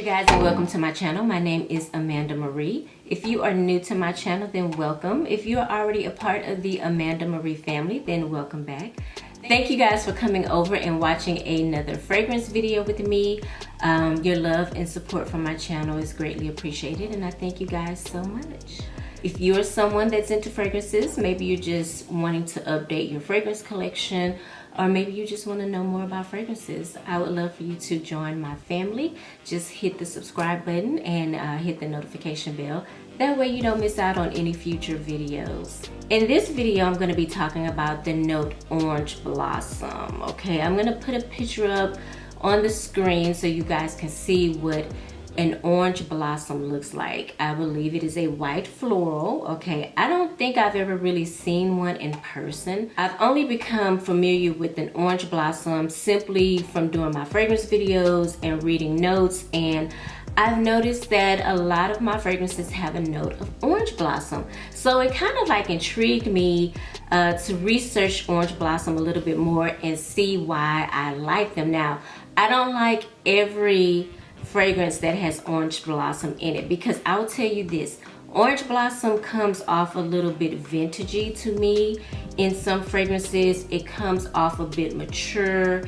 you guys and welcome to my channel. My name is Amanda Marie. If you are new to my channel, then welcome. If you are already a part of the Amanda Marie family, then welcome back. Thank you guys for coming over and watching another fragrance video with me. Your love and support from my channel is greatly appreciated, and I thank you guys so much. If you're someone that's into fragrances, maybe you're just wanting to update your fragrance collection, or maybe you just want to know more about fragrances, I would love for you to join my family. Just hit the subscribe button and hit the notification bell. That way you don't miss out on any future videos. In this video, I'm going to be talking about the note Orange Blossom. Okay, I'm going to put a picture up on the screen so you guys can see what an orange blossom looks like. I believe it is a white floral. Okay, I don't think I've ever really seen one in person. I've only become familiar with an orange blossom simply from doing my fragrance videos and reading notes, and I've noticed that a lot of my fragrances have a note of orange blossom. So it kind of like intrigued me to research orange blossom a little bit more and see why I like them. Now, I don't like every fragrance that has orange blossom in it, because I'll tell you this, orange blossom comes off a little bit vintagey to me. In some fragrances it comes off a bit mature.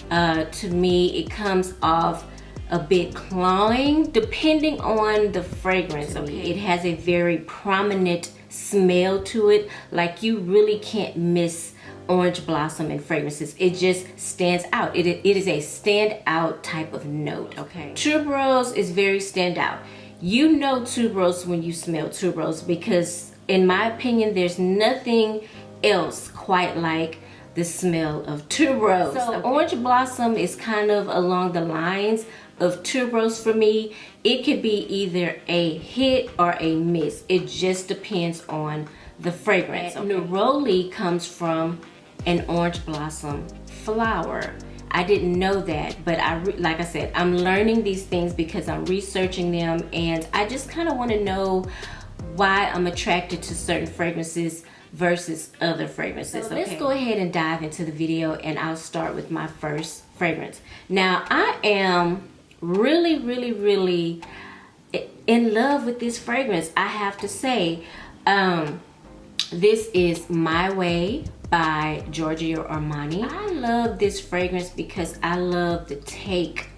To me it comes off a bit cloying, depending on the fragrance. Okay, it has a very prominent smell to it, like you really can't miss orange blossom in fragrances. It just stands out. It is a standout type of note. Okay, tuberose is very standout. You know tuberose when you smell tuberose, because in my opinion there's nothing else quite like the smell of tuberose. So okay, orange blossom is kind of along the lines of tuberose for me. It could be either a hit or a miss. It just depends on the fragrance. Okay. Neroli comes from an orange blossom flower. I didn't know that, but like I said, I'm learning these things because I'm researching them, and I just kind of want to know why I'm attracted to certain fragrances versus other fragrances. So let's go ahead and dive into the video, and I'll start with my first fragrance. Now, I am really in love with this fragrance, I have to say. This is My Way by Giorgio Armani. I love this fragrance because I love the take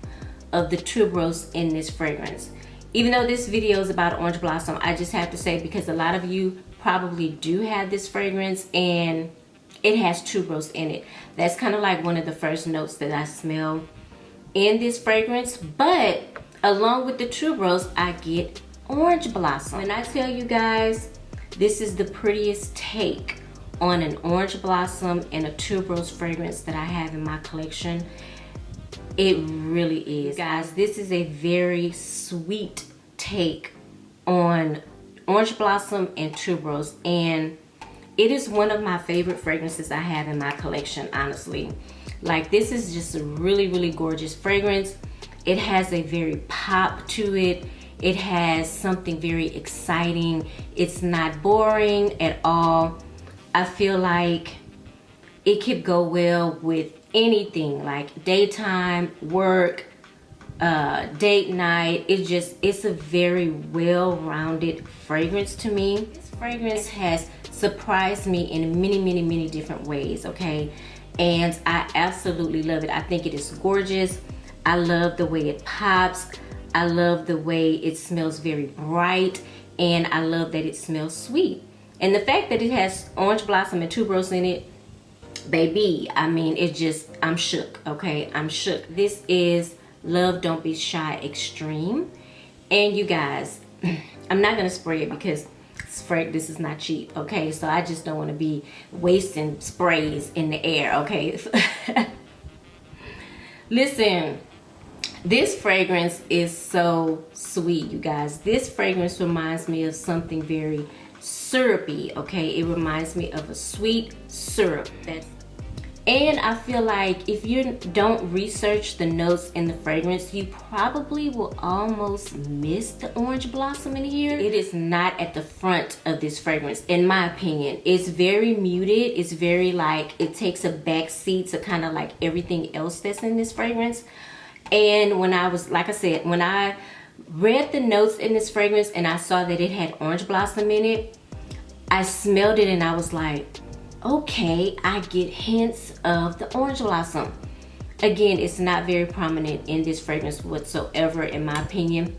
of the tuberose in this fragrance. Even though this video is about orange blossom, I just have to say, because a lot of you probably do have this fragrance and it has tuberose in it. That's kind of like one of the first notes that I smell in this fragrance. But along with the tuberose, I get orange blossom. When I tell you guys, this is the prettiest take on an orange blossom and a tuberose fragrance that I have in my collection. It really is. Guys, this is a very sweet take on orange blossom and tuberose, and it is one of my favorite fragrances I have in my collection, honestly. Like, this is just a really gorgeous fragrance. It has a very pop to it. It has something very exciting. It's not boring at all. I feel like it could go well with anything, like daytime, work, date night. It's a very well-rounded fragrance to me. This fragrance has surprised me in many different ways, okay? And I absolutely love it. I think it is gorgeous. I love the way it pops. I love the way it smells very bright, and I love that it smells sweet. And the fact that it has orange blossom and tuberose in it, baby, I mean, I'm shook, okay? I'm shook. This is Love Don't Be Shy Extreme. And you guys, I'm not gonna spray it because this is not cheap, okay? So I just don't wanna be wasting sprays in the air, okay? Listen, this fragrance is so sweet, you guys. This fragrance reminds me of something very syrupy, okay? It reminds me of a sweet syrup. And I feel like if you don't research the notes in the fragrance, you probably will almost miss the orange blossom in here. It is not at the front of this fragrance, in my opinion. It's very muted. It's very like, it takes a back seat to kind of like everything else that's in this fragrance. And when I was, like I said, when I read the notes in this fragrance and I saw that it had orange blossom in it, I smelled it and I was like, okay, I get hints of the orange blossom. Again, it's not very prominent in this fragrance whatsoever, in my opinion.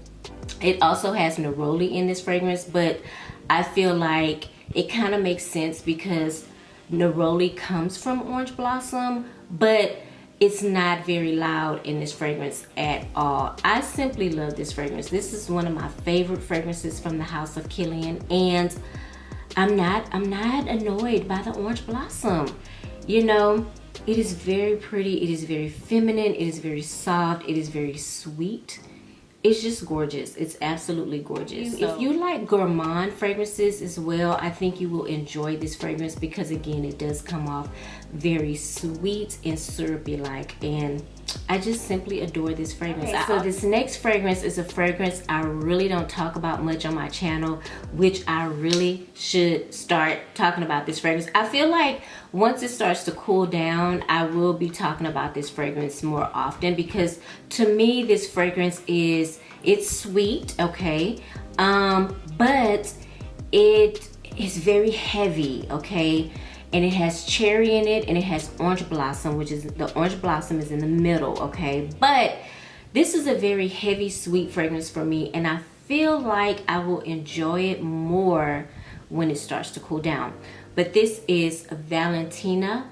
It also has neroli in this fragrance, but I feel like it kind of makes sense because neroli comes from orange blossom, but it's not very loud in this fragrance at all. I simply love this fragrance. This is one of my favorite fragrances from the house of Kilian, and I'm not annoyed by the orange blossom. You know, it is very pretty, it is very feminine, it is very soft, it is very sweet. It's just gorgeous. It's absolutely gorgeous. If you like gourmand fragrances as well, I think you will enjoy this fragrance because again, it does come off very sweet and syrupy like, and I just simply adore this fragrance. Okay, so this next fragrance is a fragrance I really don't talk about much on my channel, which I really should start talking about this fragrance. I feel like once it starts to cool down, I will be talking about this fragrance more often because to me, this fragrance it's sweet, okay? But it is very heavy, okay? And it has cherry in it and it has orange blossom, which is, the orange blossom is in the middle, okay? But this is a very heavy, sweet fragrance for me, and I feel like I will enjoy it more when it starts to cool down. But this is Valentina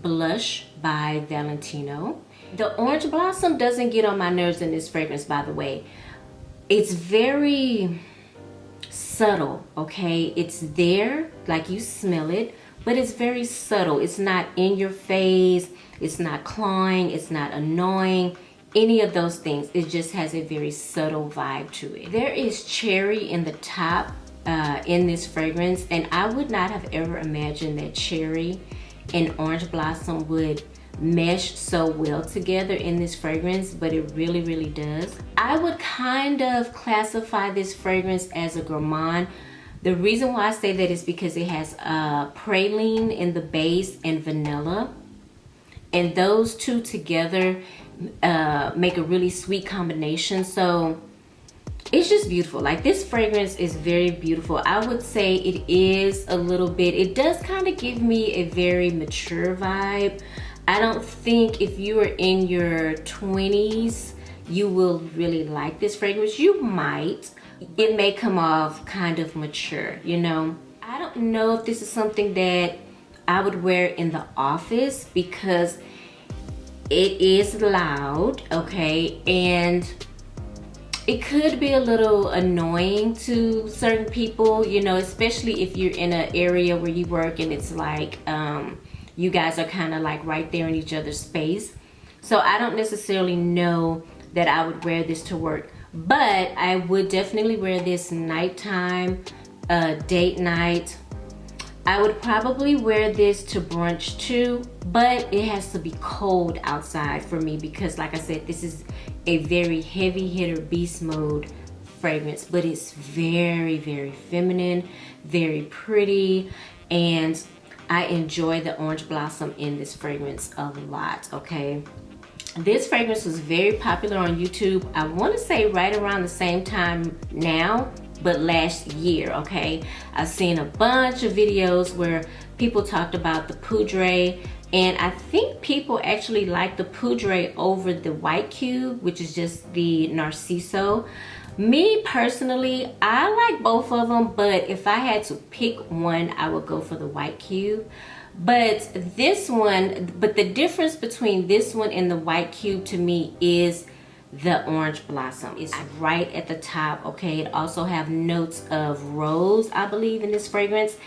Blush by Valentino. The orange blossom doesn't get on my nerves in this fragrance, by the way. It's very subtle, okay? It's there, like you smell it, but it's very subtle. It's not in your face, it's not clawing, it's not annoying, any of those things. It just has a very subtle vibe to it. There is cherry in the top in this fragrance, and I would not have ever imagined that cherry and orange blossom would mesh so well together in this fragrance, but it really, really does. I would kind of classify this fragrance as a gourmand. The reason why I say that is because it has praline in the base and vanilla, and those two together make a really sweet combination. So it's just beautiful. Like, this fragrance is very beautiful. I would say it is a little bit, it does kind of give me a very mature vibe. I don't think if you are in your 20s, you will really like this fragrance. You might. It may come off kind of mature, you know. I don't know if this is something that I would wear in the office because it is loud, okay? And it could be a little annoying to certain people, you know, especially if you're in an area where you work and it's like, you guys are kind of like right there in each other's space. So I don't necessarily know that I would wear this to work, but I would definitely wear this nighttime, date night. I would probably wear this to brunch too, but it has to be cold outside for me because, like I said, this is a very heavy hitter beast mode fragrance, but it's very, very feminine, very pretty, and I enjoy the orange blossom in this fragrance a lot, okay? This fragrance was very popular on YouTube, I want to say right around the same time now, but last year, okay? I've seen a bunch of videos where people talked about the Poudree, and I think people actually like the Poudree over the white cube, which is just the Narciso. Me personally, I like both of them, but if I had to pick one, I would go for the white cube. But this one, but the difference between this one and the white cube to me is the orange blossom. It's right at the top, okay? It also have notes of rose, I believe, in this fragrance.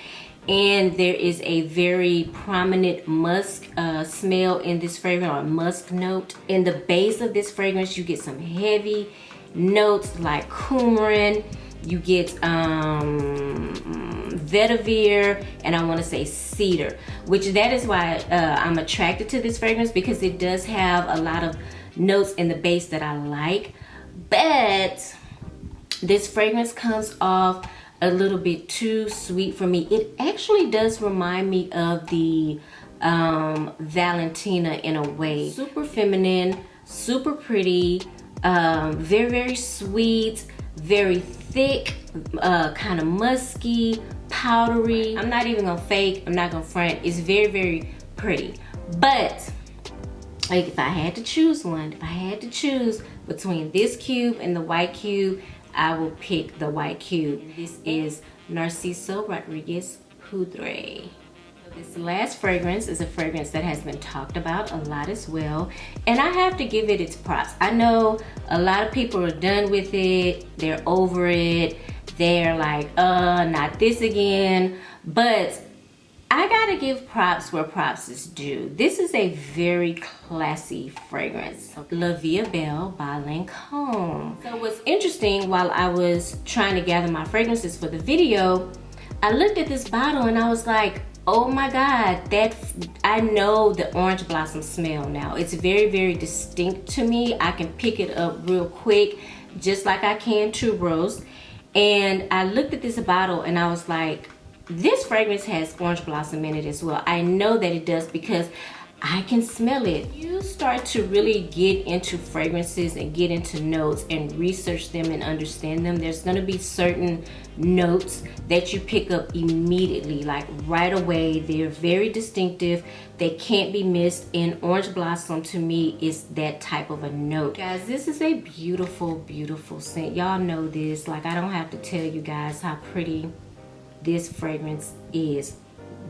And there is a very prominent musk smell in this fragrance, or musk note. In the base of this fragrance, you get some heavy notes like coumarin, you get vetiver, and I want to say cedar, which that is why I'm attracted to this fragrance, because it does have a lot of notes in the base that I like. But this fragrance comes off a little bit too sweet for me. It actually does remind me of the Valentina in a way. Super feminine, super pretty, very, very sweet, very thick, kind of musky, powdery. I'm not even gonna fake, I'm not gonna front. It's very, very pretty. But like, if I had to choose one, if I had to choose between this cube and the white cube, I will pick the white cube. And this is Narciso Rodriguez Poudree. This last fragrance is a fragrance that has been talked about a lot as well, and I have to give it its props. I know a lot of people are done with it, they're over it, they're like, not this again, but I gotta give props where props is due. This is a very classy fragrance. Vie Est Belle by Lancôme. So what's interesting, while I was trying to gather my fragrances for the video, I looked at this bottle and I was like, oh my God, I know the orange blossom smell now. It's very, very distinct to me. I can pick it up real quick, just like I can tuberose. And I looked at this bottle and I was like, this fragrance has orange blossom in it as well. I know that it does because I can smell it. You start to really get into fragrances and get into notes and research them and understand them. There's gonna be certain notes that you pick up immediately, like right away. They're very distinctive. They can't be missed, and orange blossom to me is that type of a note. Guys, this is a beautiful, beautiful scent. Y'all know this. Like, I don't have to tell you guys how pretty this fragrance is.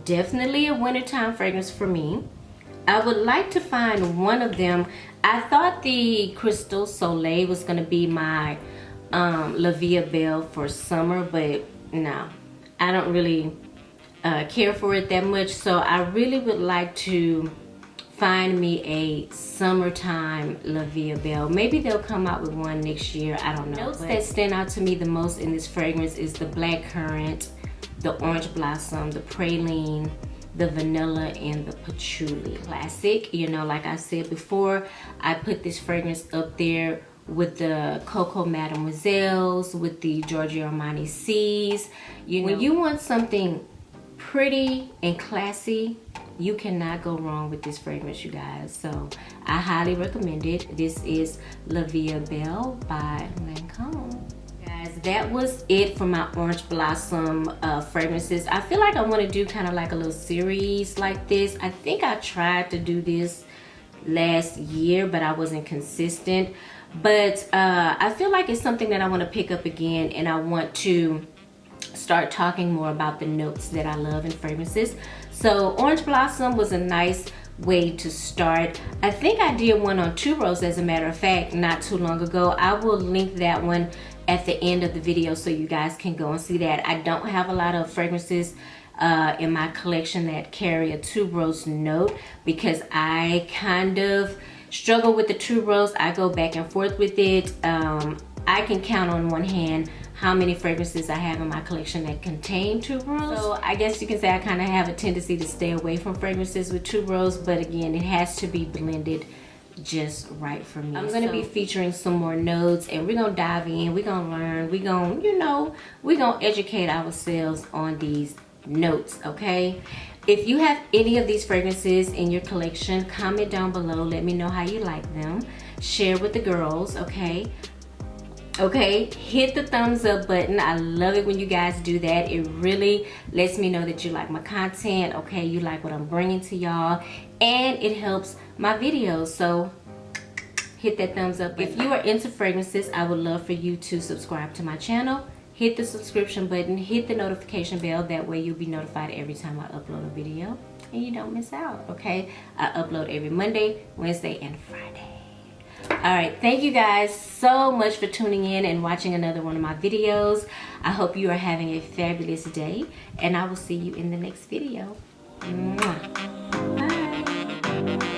Definitely a wintertime fragrance for me. I would like to find one of them. I thought the Crystal Soleil was gonna be my Vie Est Belle for summer, but no, I don't really care for it that much. So I really would like to find me a summertime Vie Est Belle. Maybe they'll come out with one next year, I don't know. Notes that stand out to me the most in this fragrance is the blackcurrant, the orange blossom, the praline, the vanilla, and the patchouli. Classic, you know, like I said before, I put this fragrance up there with the Coco Mademoiselles, with the Giorgio Armani C's. You know, when you want something pretty and classy, you cannot go wrong with this fragrance, you guys. So I highly recommend it. This is Vie Est Belle by Lancôme. That was it for my orange blossom fragrances. I feel like I want to do kind of like a little series like this. I think I tried to do this last year, but I wasn't consistent. But I feel like it's something that I want to pick up again, and I want to start talking more about the notes that I love in fragrances. So orange blossom was a nice way to start. I think I did one on tuberose, as a matter of fact, not too long ago. I will link that one at the end of the video so you guys can go and see that. I don't have a lot of fragrances in my collection that carry a tuberose note because I kind of struggle with the tuberose. I go back and forth with it. I can count on one hand how many fragrances I have in my collection that contain tuberose. So I guess you can say I kind of have a tendency to stay away from fragrances with tuberose, but again, it has to be blended just right for me. I'm gonna be featuring some more notes, and we're gonna dive in, we're gonna learn, we're gonna, you know, we're gonna educate ourselves on these notes, okay? If you have any of these fragrances in your collection, comment down below, let me know how you like them. Share with the girls, okay? Okay, hit the thumbs up button. I love it when you guys do that. It really lets me know that you like my content, okay? You like what I'm bringing to y'all, and it helps my videos. So hit that thumbs up button. If you are into fragrances, I would love for you to subscribe to my channel. Hit the subscription button, hit the notification bell. That way you'll be notified every time I upload a video and you don't miss out, okay? I upload every Monday, Wednesday, and Friday. All right, thank you guys so much for tuning in and watching another one of my videos. I hope you are having a fabulous day, and I will see you in the next video. Mwah. Bye.